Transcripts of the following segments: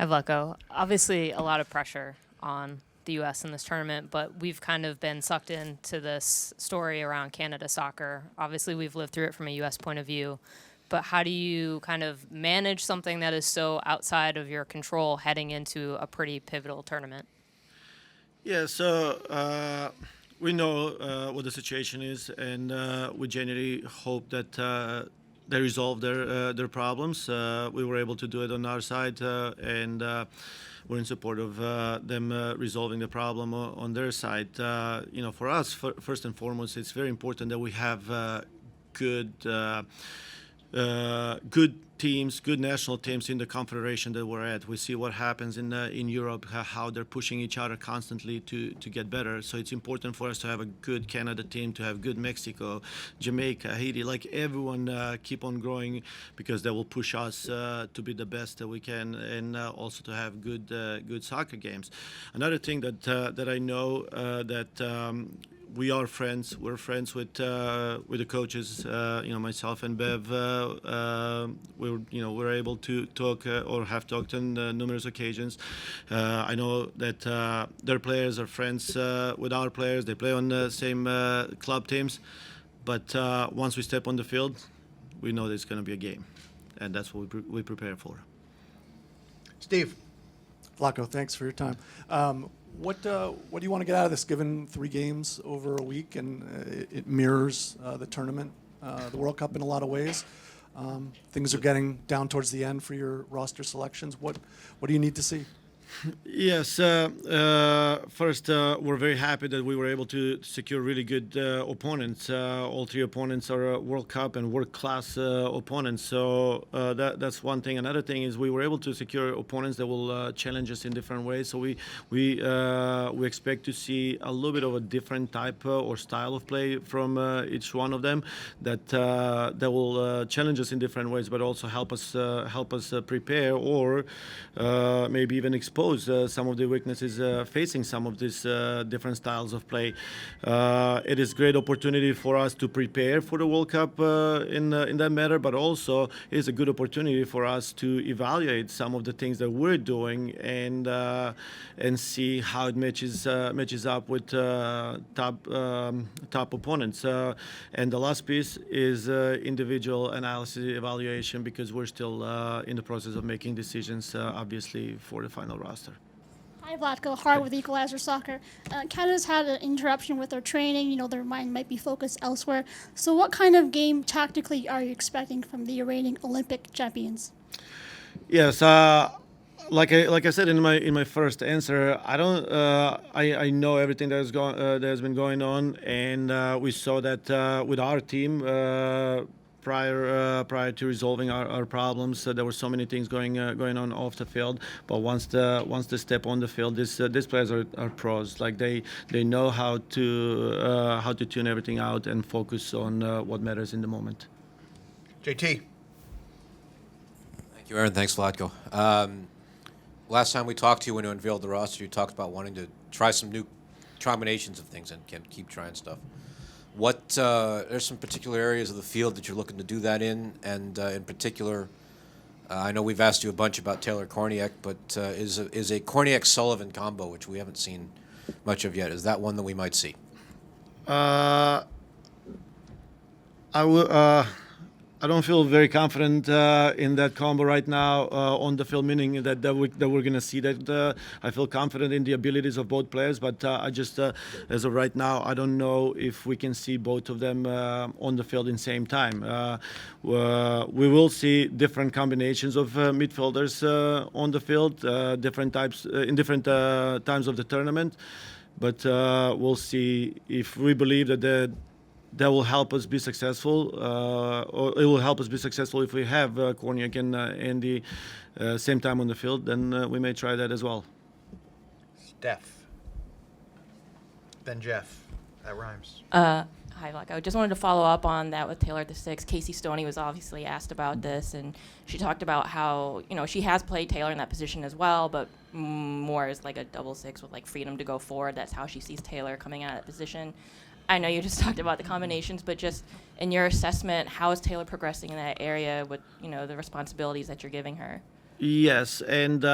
Hi, Vlatko. Obviously, a lot of pressure on the U.S. in this tournament, but we've kind of been sucked into this story around Canada soccer. Obviously, we've lived through it from a U.S. point of view, but how do you kind of manage something that is so outside of your control heading into a pretty pivotal tournament? Yeah, so we know what the situation is, and we genuinely hope that they resolve their problems. We were able to do it on our side, and we're in support of them resolving the problem on their side. For us, first and foremost, it's very important that we have good. Good teams, good national teams in the confederation that we're at. We see what happens in Europe, how they're pushing each other constantly to get better. So it's important for us to have a good Canada team, to have good Mexico, Jamaica, Haiti, like everyone keep on growing because that will push us to be the best that we can, and also to have good soccer games. Another thing that I know that. We are friends. We're friends with the coaches. Myself and Bev. We're able to talk or have talked on numerous occasions. I know that their players are friends with our players. They play on the same club teams, but once we step on the field, we know there's going to be a game, and that's what we prepare for. Steve. Vlatko, thanks for your time. What do you want to get out of this, given 3 games over a week, and it mirrors the tournament, the World Cup in a lot of ways? Things are getting down towards the end for your roster selections. What do you need to see? Yes. First, we're very happy that we were able to secure really good opponents. All 3 opponents are World Cup and world-class opponents. So that's one thing. Another thing is we were able to secure opponents that will challenge us in different ways. So we expect to see a little bit of a different type or style of play from each one of them that will challenge us in different ways, but also help us prepare or maybe even expose some of the weaknesses facing some of these different styles of play. It is a great opportunity for us to prepare for the World Cup in that matter, but also it is a good opportunity for us to evaluate some of the things that we're doing and see how it matches up with top opponents. And the last piece is individual analysis evaluation, because we're still in the process of making decisions, obviously, for the final roster. Hi, Vlatko. Hart with Equalizer Soccer. Canada's had an interruption with their training. Their mind might be focused elsewhere. So what kind of game tactically are you expecting from the reigning Olympic champions? Yes, like I said in my first answer, I know everything that has been going on, and we saw that with our team. Prior to resolving our problems, there were so many things going on off the field. But once they step on the field, these players are pros. Like they know how to tune everything out and focus on what matters in the moment. JT. Thank you, Aaron. Thanks, Vlatko. Last time we talked to you when you unveiled the roster, you talked about wanting to try some new combinations of things and can keep trying stuff. There's some particular areas of the field that you're looking to do that in, and in particular, I know we've asked you a bunch about Taylor Korniak, but is a Korniak-Sullivan combo, which we haven't seen much of yet, is that one that we might see? I will. I don't feel very confident in that combo right now on the field, meaning that we're going to see that. I feel confident in the abilities of both players, but I just, as of right now, I don't know if we can see both of them on the field in the same time. We will see different combinations of midfielders on the field, different types in different times of the tournament, but we'll see if we believe that will help us be successful, or it will help us be successful if we have Korniak and Andy same time on the field. Then we may try that as well. Steph. Then Jeff. That rhymes. Hi, Vlatko. I just wanted to follow up on that with Taylor at the 6. Casey Stoney was obviously asked about this, and she talked about how, she has played Taylor in that position as well, but more as like a double 6 with like freedom to go forward. That's how she sees Taylor coming out of that position. I know you just talked about the combinations, but just in your assessment, how is Taylor progressing in that area with, the responsibilities that you're giving her? Yes, and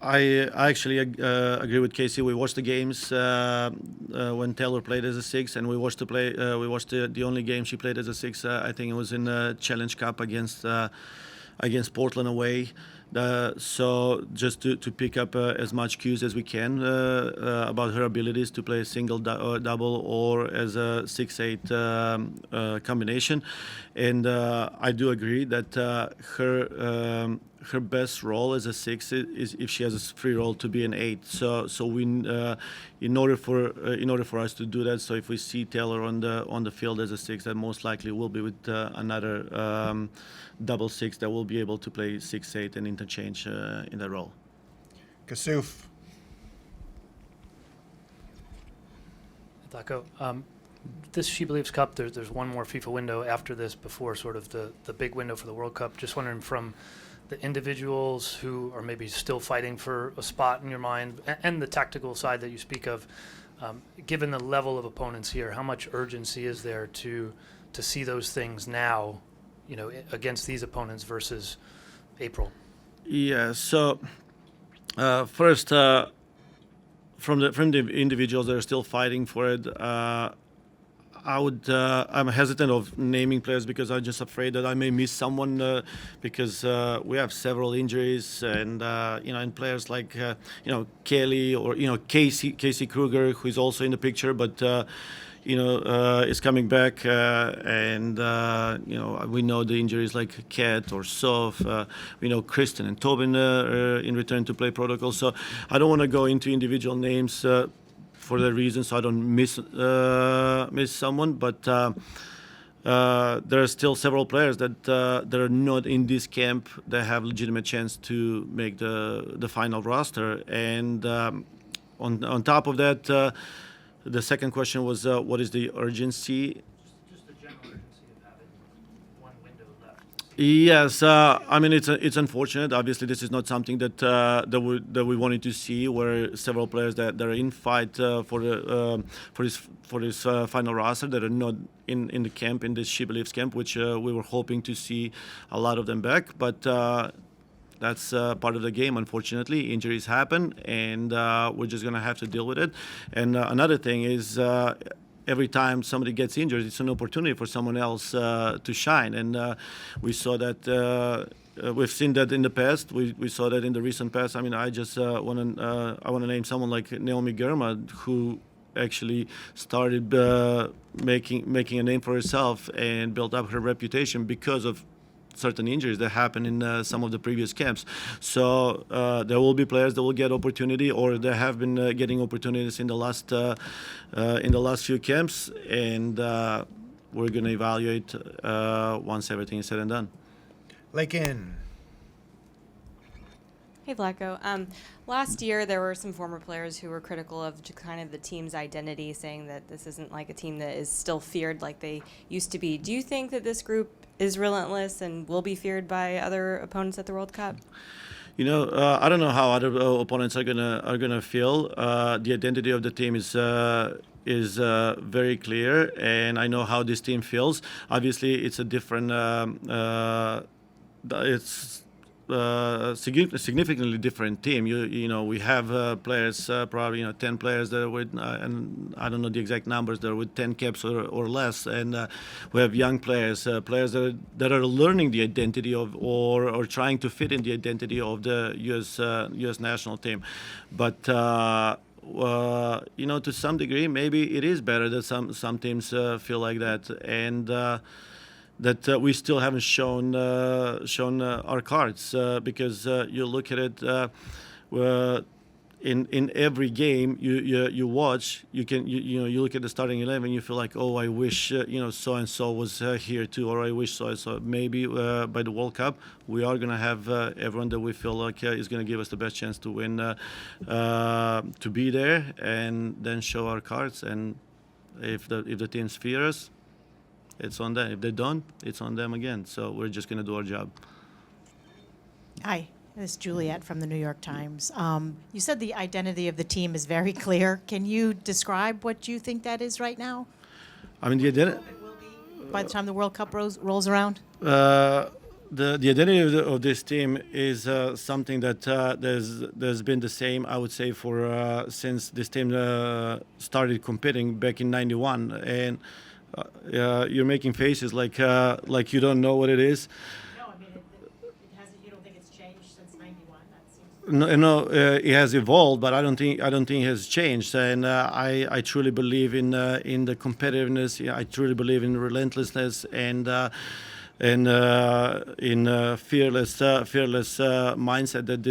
I actually agree with Casey. We watched the games when Taylor played as a six, and we watched the only game she played as a six. I think it was in the Challenge Cup against Portland away. So just to pick up as much cues as we can about her abilities to play a single double or as a 6-8 combination, and I do agree that her best role as a six is if she has a free roll to be an 8. So we in order for us to do that. So if we see Taylor on the field as a 6, that most likely will be with another double 6 that will be able to play 6-8 and interchange in that role. Kasuf. Vlatko, this She Believes Cup, there's one more FIFA window after this before sort of the big window for the World Cup. Just wondering from the individuals who are maybe still fighting for a spot in your mind and the tactical side that you speak of, given the level of opponents here, how much urgency is there to see those things now, against these opponents versus April? Yeah. So first, from the individuals that are still fighting for it, I'm hesitant of naming players because I'm just afraid that I may miss someone because we have several injuries and and players like Kelly or Casey Kruger, who is also in the picture, but is coming back, and we know the injuries like Kat or Sof. We know Kristen and Tobin in return to play protocol. So I don't want to go into individual names for the reason so I don't miss someone. But there are still several players that are not in this camp that have legitimate chance to make the final roster. And on top of that. The second question was, what is the urgency? Just the general urgency of having one window left. Yes, I mean it's unfortunate. Obviously, this is not something that we wanted to see. Where several players that are in fight for this final roster that are not in the camp, in this She Believes camp, which we were hoping to see a lot of them back, but. That's part of the game, unfortunately. Injuries happen, and we're just going to have to deal with it. And another thing is every time somebody gets injured, it's an opportunity for someone else to shine. And we saw that. We've seen that in the past. We saw that in the recent past. I mean, I just want to name someone like Naomi Girma, who actually started making a name for herself and built up her reputation because of certain injuries that happened in some of the previous camps. So there will be players that will get opportunity, or they have been getting opportunities in the last few camps, and we're going to evaluate once everything is said and done. Lakin. Hey, Vlatko. Last year, there were some former players who were critical of kind of the team's identity, saying that this isn't like a team that is still feared like they used to be. Do you think that this group is relentless and will be feared by other opponents at the World Cup? I don't know how other opponents are gonna feel. The identity of the team is very clear, and I know how this team feels. Obviously, it's a different. It's significantly different team. We have players, probably 10 players that are with, and I don't know the exact numbers, that are with 10 caps or less, and we have young players, players that are learning the identity of or trying to fit in the identity of the U.S. national team, but. To some degree, maybe it is better that some teams feel like that, and that we still haven't shown our cards because you look at it in every game you watch, you look at the starting 11, you feel like, oh, I wish so and so was here too, or I wish so and so. Maybe by the World Cup we are gonna have everyone that we feel like is gonna give us the best chance to win, to be there and then show our cards. And if the teams fear us, it's on them. If they don't, it's on them again. So we're just gonna do our job. Hi. This is Juliet from the New York Times. You said the identity of the team is very clear. Can you describe what you think that is right now? I mean, the identity. By the time the World Cup rolls around? the identity of this team is something that there's been the same, I would say, for since this team started competing back in '91, and you're making faces like you don't know what it is. No, I mean, it hasn't, you don't think it's changed since '91? That No, seems. it has evolved, but I don't think it has changed. And I truly believe in the competitiveness. I truly believe in relentlessness and in fearless mindset that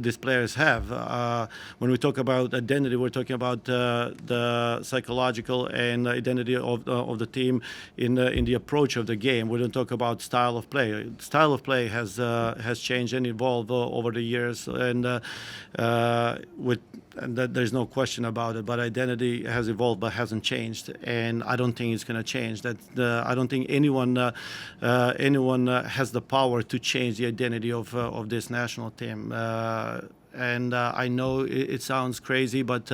these players have. When we talk about identity, we're talking about the psychological and identity of the team in the approach of the game. We don't talk about style of play. Style of play has changed and evolved over the years, and that there's no question about it. But identity has evolved, but hasn't changed, and I don't think it's going to change. I don't think anyone has the power to change the identity of this national team. And I know it sounds crazy, but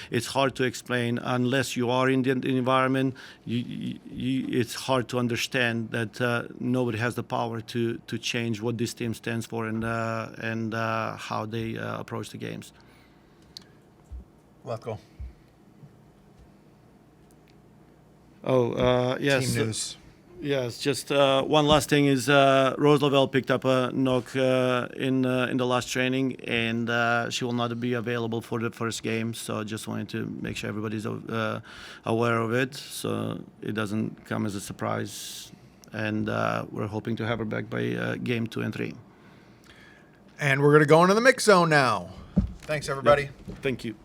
it's hard to explain unless you are in the environment. It's hard to understand that nobody has the power to change what this team stands for and how they approach the games. Vlatko. Yes. Team news. Yes, just one last thing is Rose Lavelle picked up a knock in the last training, and she will not be available for the first game. So just wanted to make sure everybody's aware of it, so it doesn't come as a surprise. And we're hoping to have her back by game 2 and 3. And we're going to go into the mix zone now. Thanks, everybody. Thank you.